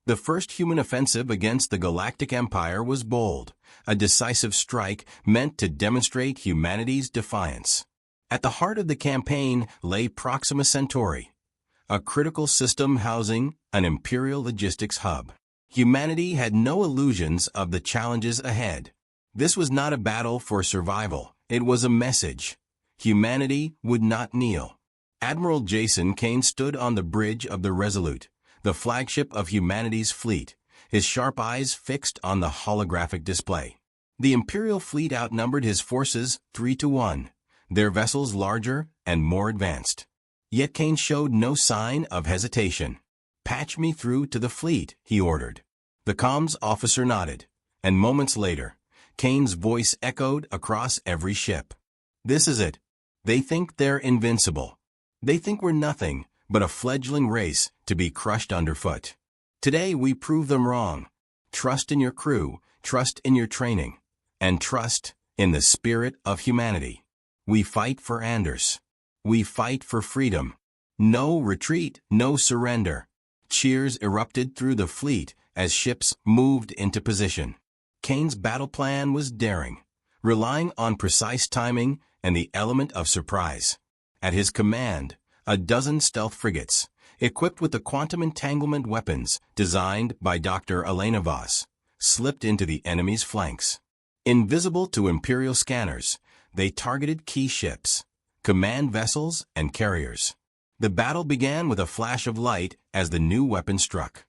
The first human offensive against the Galactic Empire was bold, a decisive strike meant to demonstrate humanity's defiance. At the heart of the campaign lay Proxima Centauri, a critical system housing an imperial logistics hub. Humanity had no illusions of the challenges ahead. This was not a battle for survival, it was a message. Humanity would not kneel. Admiral Jason Kane stood on the bridge of the Resolute, the flagship of humanity's fleet, his sharp eyes fixed on the holographic display. The Imperial fleet outnumbered his forces 3-1, their vessels larger and more advanced. Yet Kane showed no sign of hesitation. "Patch me through to the fleet," he ordered. The comms officer nodded, and moments later, Kane's voice echoed across every ship. "This is it. They think they're invincible. They think we're nothing but a fledgling race to be crushed underfoot. Today we prove them wrong. Trust in your crew, trust in your training, and trust in the spirit of humanity. We fight for Anders. We fight for freedom. No retreat, no surrender." Cheers erupted through the fleet as ships moved into position. Kane's battle plan was daring, relying on precise timing and the element of surprise. At his command, a dozen stealth frigates, equipped with the quantum entanglement weapons designed by Dr. Elena Voss, slipped into the enemy's flanks. Invisible to Imperial scanners, they targeted key ships, command vessels, and carriers. The battle began with a flash of light as the new weapon struck.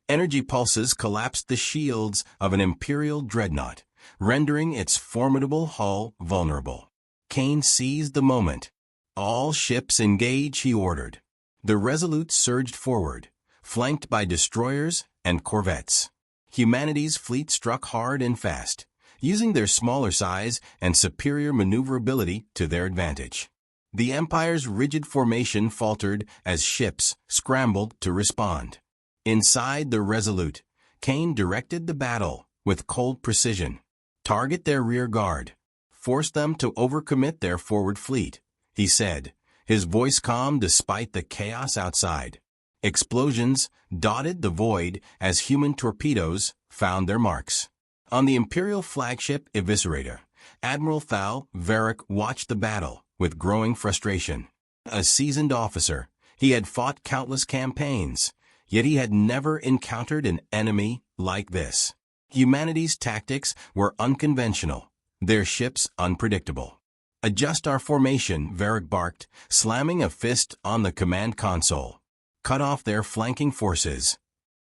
Energy pulses collapsed the shields of an Imperial dreadnought, rendering its formidable hull vulnerable. Kane seized the moment. "All ships engage," he ordered. The Resolute surged forward, flanked by destroyers and corvettes. Humanity's fleet struck hard and fast, using their smaller size and superior maneuverability to their advantage. The Empire's rigid formation faltered as ships scrambled to respond. Inside the Resolute, Kane directed the battle with cold precision. "Target their rear guard. Force them to overcommit their forward fleet," he said, his voice calm despite the chaos outside. Explosions dotted the void as human torpedoes found their marks. On the Imperial flagship Eviscerator, Admiral Thal Varric watched the battle with growing frustration. A seasoned officer, he had fought countless campaigns, yet he had never encountered an enemy like this. Humanity's tactics were unconventional, their ships unpredictable. "Adjust our formation," Varric barked, slamming a fist on the command console. "Cut off their flanking forces."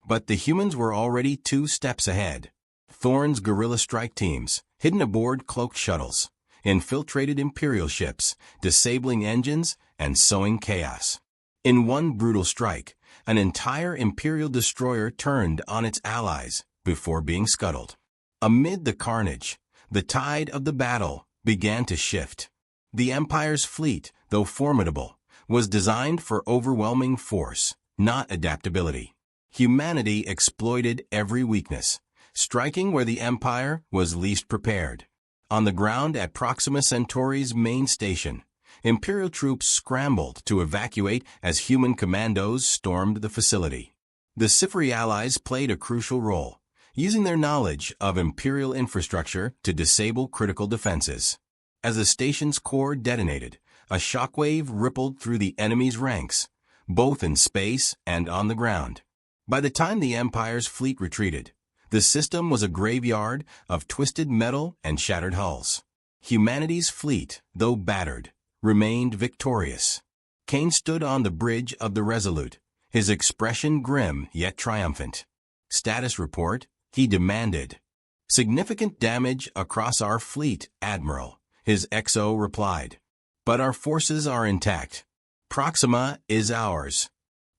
But the humans were already 2 steps ahead. Thorn's guerrilla strike teams, hidden aboard cloaked shuttles, infiltrated Imperial ships, disabling engines and sowing chaos. In one brutal strike, an entire Imperial destroyer turned on its allies before being scuttled. Amid the carnage, the tide of the battle began to shift. The Empire's fleet, though formidable, was designed for overwhelming force, not adaptability. Humanity exploited every weakness, striking where the Empire was least prepared. On the ground at Proxima Centauri's main station, Imperial troops scrambled to evacuate as human commandos stormed the facility. The Scifi allies played a crucial role, using their knowledge of Imperial infrastructure to disable critical defenses. As the station's core detonated, a shockwave rippled through the enemy's ranks, both in space and on the ground. By the time the Empire's fleet retreated, the system was a graveyard of twisted metal and shattered hulls. Humanity's fleet, though battered, remained victorious. Kane stood on the bridge of the Resolute, his expression grim yet triumphant. "Status report," he demanded. "Significant damage across our fleet, Admiral," his XO replied. "But our forces are intact. Proxima is ours."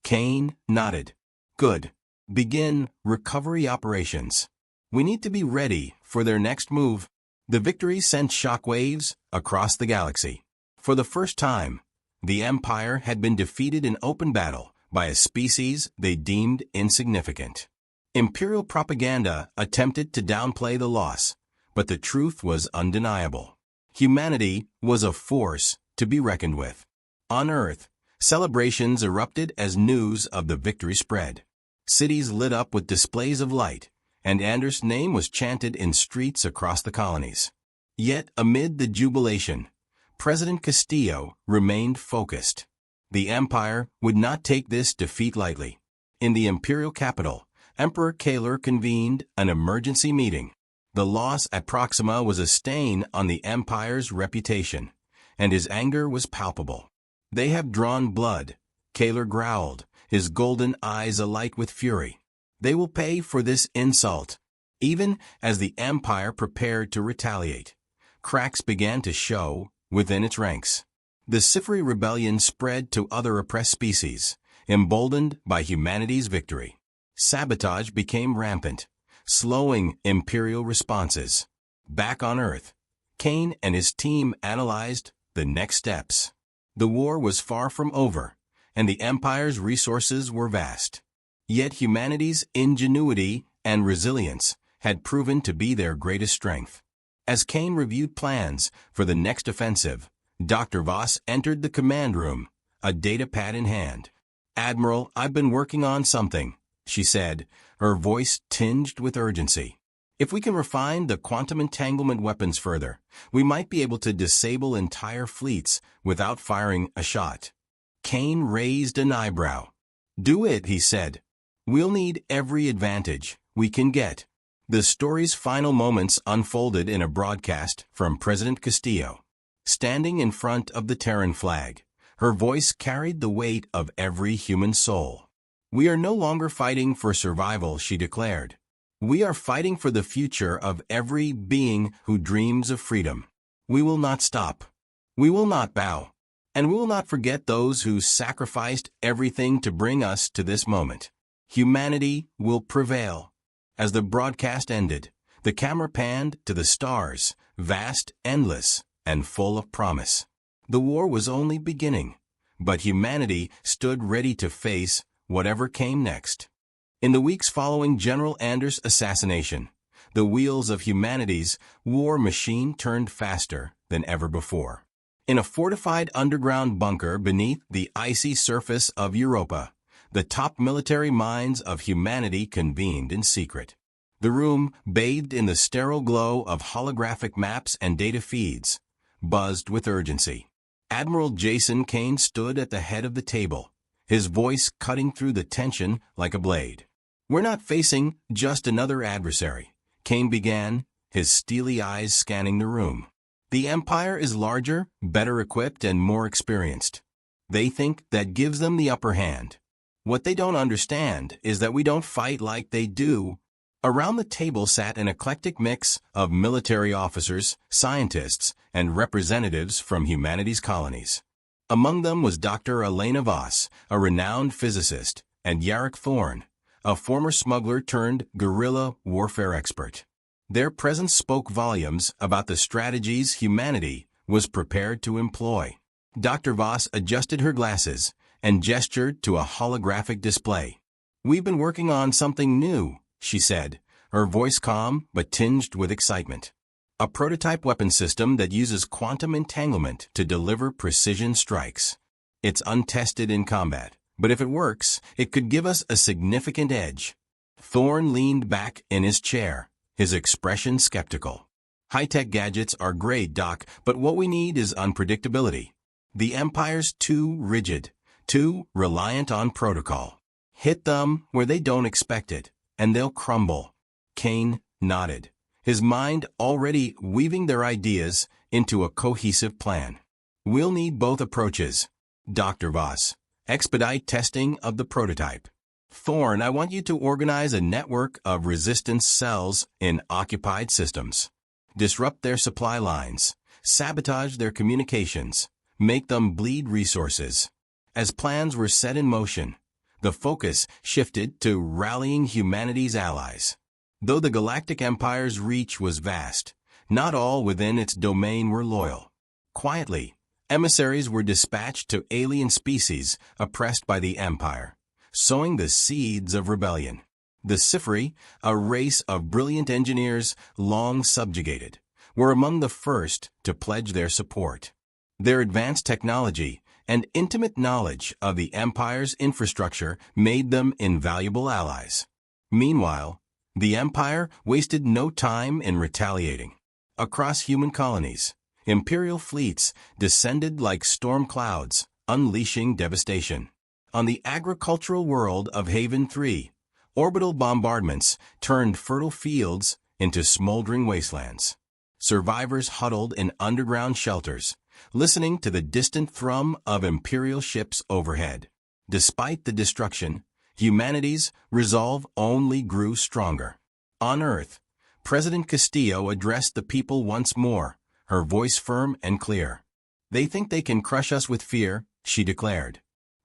Kane nodded. "Good. Begin recovery operations. We need to be ready for their next move." The victory sent shockwaves across the galaxy. For the first time, the Empire had been defeated in open battle by a species they deemed insignificant. Imperial propaganda attempted to downplay the loss, but the truth was undeniable. Humanity was a force to be reckoned with. On Earth, celebrations erupted as news of the victory spread. Cities lit up with displays of light, and Anders' name was chanted in streets across the colonies. Yet, amid the jubilation, President Castillo remained focused. The Empire would not take this defeat lightly. In the imperial capital, Emperor Kaler convened an emergency meeting. The loss at Proxima was a stain on the Empire's reputation, and his anger was palpable. "They have drawn blood," Kaler growled, his golden eyes alight with fury. "They will pay for this insult." Even as the Empire prepared to retaliate, cracks began to show within its ranks. The Scifi rebellion spread to other oppressed species, emboldened by humanity's victory. Sabotage became rampant, slowing imperial responses. Back on Earth, Kane and his team analyzed the next steps. The war was far from over, and the Empire's resources were vast. Yet humanity's ingenuity and resilience had proven to be their greatest strength. As Kane reviewed plans for the next offensive, Dr. Voss entered the command room, a data pad in hand. "Admiral, I've been working on something," she said, her voice tinged with urgency. "If we can refine the quantum entanglement weapons further, we might be able to disable entire fleets without firing a shot." Kane raised an eyebrow. "Do it," he said. "We'll need every advantage we can get." The story's final moments unfolded in a broadcast from President Castillo. Standing in front of the Terran flag, her voice carried the weight of every human soul. "We are no longer fighting for survival," she declared. "We are fighting for the future of every being who dreams of freedom. We will not stop. We will not bow. And we will not forget those who sacrificed everything to bring us to this moment. Humanity will prevail." As the broadcast ended, the camera panned to the stars, vast, endless, and full of promise. The war was only beginning, but humanity stood ready to face whatever came next. In the weeks following General Anders' assassination, the wheels of humanity's war machine turned faster than ever before. In a fortified underground bunker beneath the icy surface of Europa, the top military minds of humanity convened in secret. The room, bathed in the sterile glow of holographic maps and data feeds, buzzed with urgency. Admiral Jason Kane stood at the head of the table, his voice cutting through the tension like a blade. "We're not facing just another adversary," Kane began, his steely eyes scanning the room. "The Empire is larger, better equipped, and more experienced. They think that gives them the upper hand. What they don't understand is that we don't fight like they do." Around the table sat an eclectic mix of military officers, scientists, and representatives from humanity's colonies. Among them was Dr. Elena Voss, a renowned physicist, and Yarrick Thorne, a former smuggler turned guerrilla warfare expert. Their presence spoke volumes about the strategies humanity was prepared to employ. Dr. Voss adjusted her glasses and gestured to a holographic display. "We've been working on something new," she said, her voice calm but tinged with excitement. "A prototype weapon system that uses quantum entanglement to deliver precision strikes. It's untested in combat, but if it works, it could give us a significant edge." Thorne leaned back in his chair, his expression skeptical. "High-tech gadgets are great, Doc, but what we need is unpredictability. The Empire's too rigid, too reliant on protocol. Hit them where they don't expect it, and they'll crumble." Kane nodded, his mind already weaving their ideas into a cohesive plan. "We'll need both approaches. Dr. Voss, expedite testing of the prototype. Thorne, I want you to organize a network of resistance cells in occupied systems. Disrupt their supply lines, sabotage their communications, make them bleed resources." As plans were set in motion, the focus shifted to rallying humanity's allies. Though the Galactic Empire's reach was vast, not all within its domain were loyal. Quietly, emissaries were dispatched to alien species oppressed by the Empire, sowing the seeds of rebellion. The Scifi, a race of brilliant engineers long subjugated, were among the first to pledge their support. Their advanced technology and intimate knowledge of the Empire's infrastructure made them invaluable allies. Meanwhile, the Empire wasted no time in retaliating. Across human colonies, Imperial fleets descended like storm clouds, unleashing devastation. On the agricultural world of Haven 3, orbital bombardments turned fertile fields into smoldering wastelands. Survivors huddled in underground shelters, listening to the distant thrum of Imperial ships overhead. Despite the destruction, humanity's resolve only grew stronger. On Earth, President Castillo addressed the people once more, her voice firm and clear. "They think they can crush us with fear," she declared.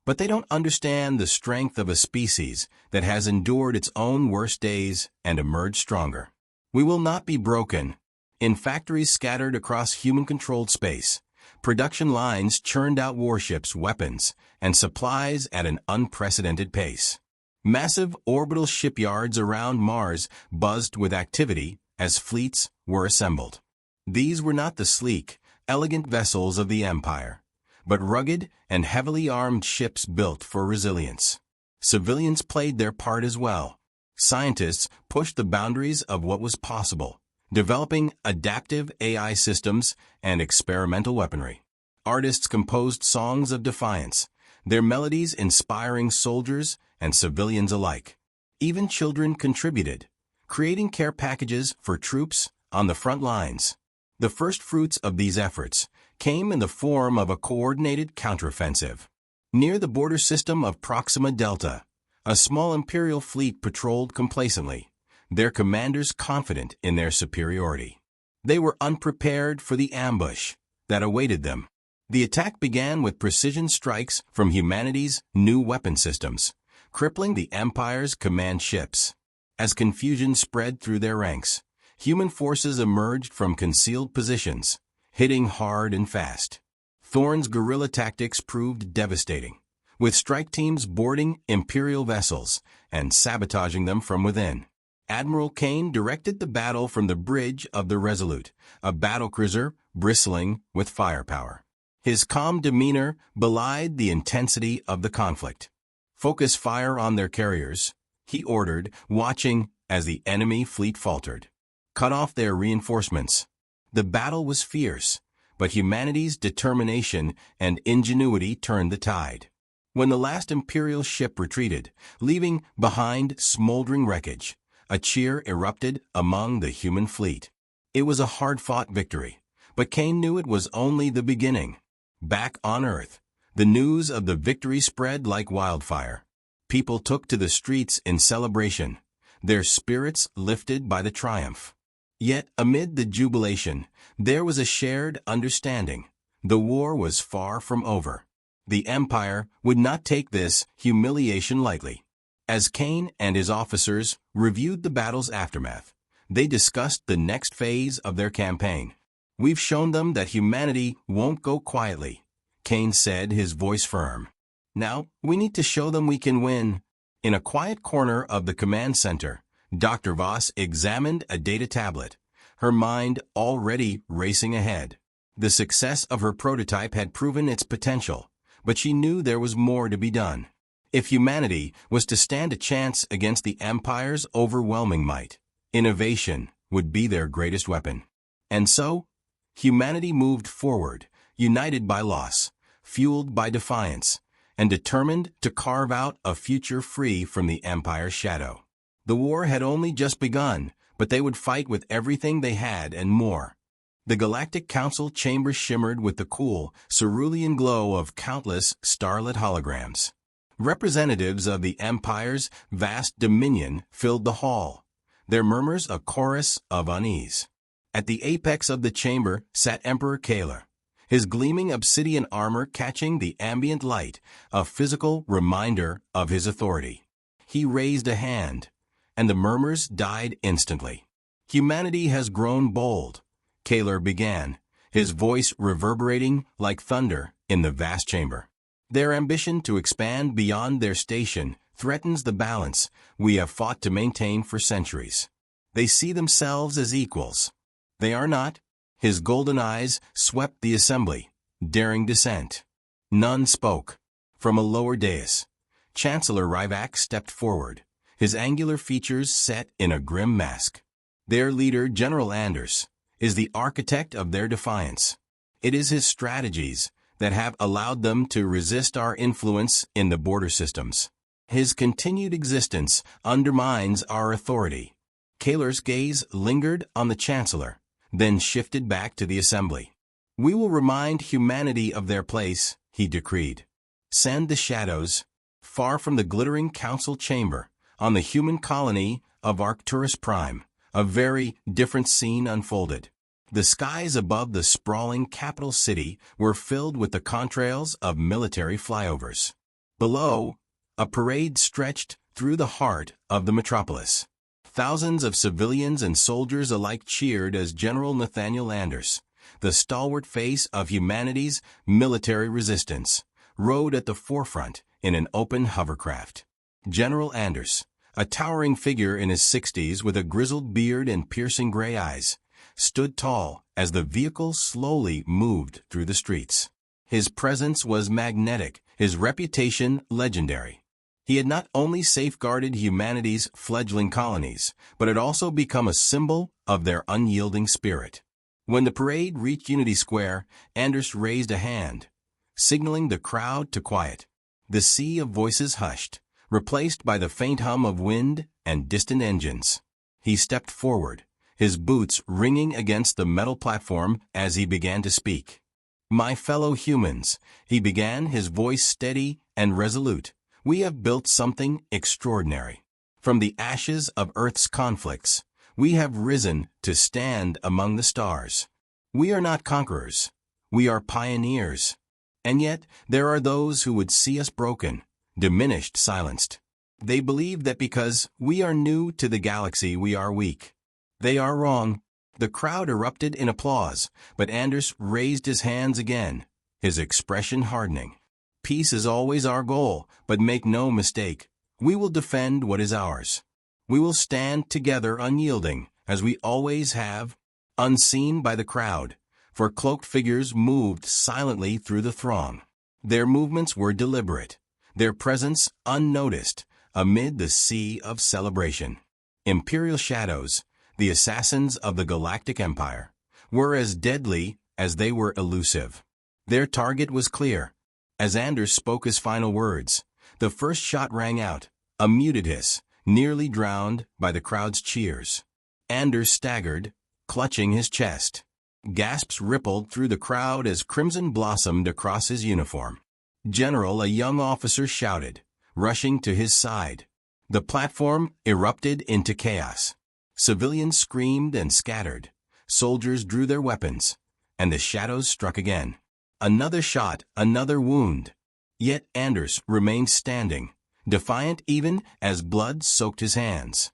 "But they don't understand the strength of a species that has endured its own worst days and emerged stronger. We will not be broken." In factories scattered across human-controlled space, production lines churned out warships, weapons, and supplies at an unprecedented pace. Massive orbital shipyards around Mars buzzed with activity as fleets were assembled. These were not the sleek, elegant vessels of the Empire, but rugged and heavily armed ships built for resilience. Civilians played their part as well. Scientists pushed the boundaries of what was possible, developing adaptive AI systems and experimental weaponry. Artists composed songs of defiance, their melodies inspiring soldiers and civilians alike. Even children contributed, creating care packages for troops on the front lines. The first fruits of these efforts came in the form of a coordinated counteroffensive. Near the border system of Proxima Delta, a small Imperial fleet patrolled complacently, their commanders confident in their superiority. They were unprepared for the ambush that awaited them. The attack began with precision strikes from humanity's new weapon systems, crippling the Empire's command ships. As confusion spread through their ranks, human forces emerged from concealed positions, hitting hard and fast. Thorne's guerrilla tactics proved devastating, with strike teams boarding Imperial vessels and sabotaging them from within. Admiral Kane directed the battle from the bridge of the Resolute, a battlecruiser bristling with firepower. His calm demeanor belied the intensity of the conflict. "Focus fire on their carriers," he ordered, watching as the enemy fleet faltered. "Cut off their reinforcements." The battle was fierce, but humanity's determination and ingenuity turned the tide. When the last Imperial ship retreated, leaving behind smoldering wreckage, a cheer erupted among the human fleet. It was a hard-fought victory, but Kane knew it was only the beginning. Back on Earth, the news of the victory spread like wildfire. People took to the streets in celebration, their spirits lifted by the triumph. Yet, amid the jubilation, there was a shared understanding. The war was far from over. The Empire would not take this humiliation lightly. As Kane and his officers reviewed the battle's aftermath, they discussed the next phase of their campaign. "We've shown them that humanity won't go quietly," Kane said, his voice firm. "Now, we need to show them we can win." In a quiet corner of the command center, Dr. Voss examined a data tablet, her mind already racing ahead. The success of her prototype had proven its potential, but she knew there was more to be done. If humanity was to stand a chance against the Empire's overwhelming might, innovation would be their greatest weapon. And so, humanity moved forward, united by loss, fueled by defiance, and determined to carve out a future free from the Empire's shadow. The war had only just begun, but they would fight with everything they had and more. The Galactic Council chamber shimmered with the cool, cerulean glow of countless starlit holograms. Representatives of the Empire's vast dominion filled the hall, their murmurs a chorus of unease. At the apex of the chamber sat Emperor Kaler, his gleaming obsidian armor catching the ambient light, a physical reminder of his authority. He raised a hand, and the murmurs died instantly. "Humanity has grown bold," Kaler began, his voice reverberating like thunder in the vast chamber. "Their ambition to expand beyond their station threatens the balance we have fought to maintain for centuries. They see themselves as equals. They are not." His golden eyes swept the assembly, daring dissent. None spoke. From a lower dais, Chancellor Ryvac stepped forward, his angular features set in a grim mask. Their leader, General Anders, is the architect of their defiance. It is his strategies that have allowed them to resist our influence in the border systems. His continued existence undermines our authority. Kaler's gaze lingered on the Chancellor, then shifted back to the Assembly. We will remind humanity of their place, he decreed. Send the shadows, far from the glittering council chamber, on the human colony of Arcturus Prime. A very different scene unfolded. The skies above the sprawling capital city were filled with the contrails of military flyovers. Below, a parade stretched through the heart of the metropolis. Thousands of civilians and soldiers alike cheered as General Nathaniel Anders, the stalwart face of humanity's military resistance, rode at the forefront in an open hovercraft. General Anders, a towering figure in his 60s with a grizzled beard and piercing gray eyes, stood tall as the vehicle slowly moved through the streets. His presence was magnetic, his reputation legendary. He had not only safeguarded humanity's fledgling colonies, but had also become a symbol of their unyielding spirit. When the parade reached Unity Square, Anders raised a hand, signaling the crowd to quiet. The sea of voices hushed, replaced by the faint hum of wind and distant engines. He stepped forward, his boots ringing against the metal platform as he began to speak. My fellow humans, he began, his voice steady and resolute, we have built something extraordinary. From the ashes of Earth's conflicts, we have risen to stand among the stars. We are not conquerors, we are pioneers. And yet, there are those who would see us broken, diminished, silenced. They believe that because we are new to the galaxy we are weak. They are wrong. The crowd erupted in applause, but Anders raised his hands again, his expression hardening. Peace is always our goal, but make no mistake, we will defend what is ours. We will stand together unyielding, as we always have, unseen by the crowd, for cloaked figures moved silently through the throng. Their movements were deliberate, their presence unnoticed amid the sea of celebration. Imperial shadows, the assassins of the Galactic Empire, were as deadly as they were elusive. Their target was clear. As Anders spoke his final words, the first shot rang out, a muted hiss, nearly drowned by the crowd's cheers. Anders staggered, clutching his chest. Gasps rippled through the crowd as crimson blossomed across his uniform. General, a young officer, shouted, rushing to his side. The platform erupted into chaos. Civilians screamed and scattered. Soldiers drew their weapons, and the shadows struck again. Another shot, another wound. Yet Anders remained standing, defiant even as blood soaked his hands.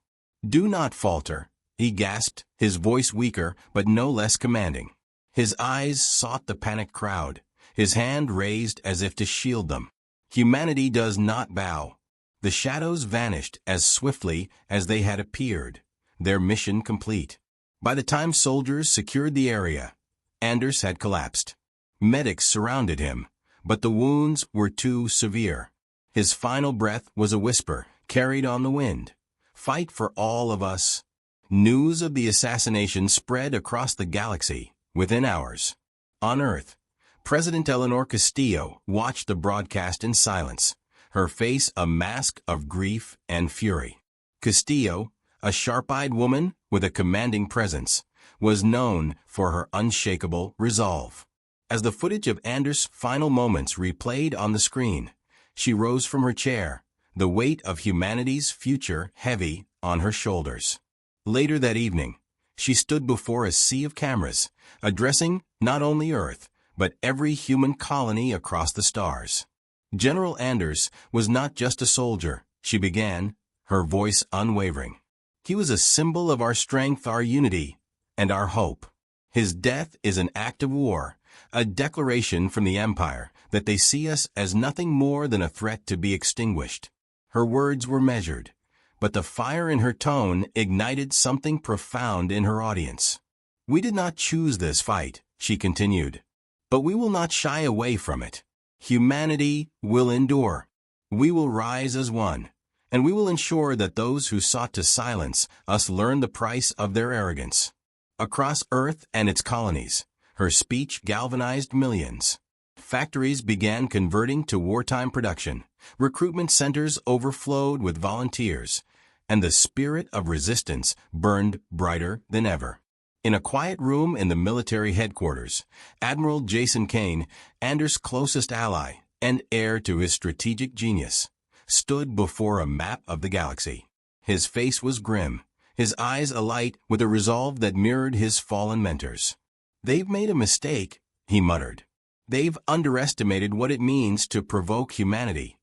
Do not falter, he gasped, his voice weaker but no less commanding. His eyes sought the panicked crowd, his hand raised as if to shield them. Humanity does not bow. The shadows vanished as swiftly as they had appeared, their mission complete. By the time soldiers secured the area, Anders had collapsed. Medics surrounded him, but the wounds were too severe. His final breath was a whisper, carried on the wind. Fight for all of us. News of the assassination spread across the galaxy within hours. On Earth, President Eleanor Castillo watched the broadcast in silence, her face a mask of grief and fury. Castillo, a sharp-eyed woman with a commanding presence, was known for her unshakable resolve. As the footage of Anders' final moments replayed on the screen, she rose from her chair, the weight of humanity's future heavy on her shoulders. Later that evening, she stood before a sea of cameras, addressing not only Earth, but every human colony across the stars. General Anders was not just a soldier, she began, her voice unwavering. He was a symbol of our strength, our unity, and our hope. His death is an act of war, a declaration from the Empire that they see us as nothing more than a threat to be extinguished. Her words were measured, but the fire in her tone ignited something profound in her audience. We did not choose this fight, she continued, but we will not shy away from it. Humanity will endure. We will rise as one, and we will ensure that those who sought to silence us learn the price of their arrogance. Across Earth and its colonies, her speech galvanized millions. Factories began converting to wartime production, recruitment centers overflowed with volunteers, and the spirit of resistance burned brighter than ever. In a quiet room in the military headquarters, Admiral Jason Kane, Anders' closest ally and heir to his strategic genius, stood before a map of the galaxy. His face was grim, his eyes alight with a resolve that mirrored his fallen mentors. "They've made a mistake," he muttered. "They've underestimated what it means to provoke humanity."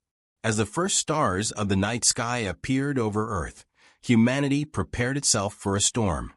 As the first stars of the night sky appeared over Earth, humanity prepared itself for a storm.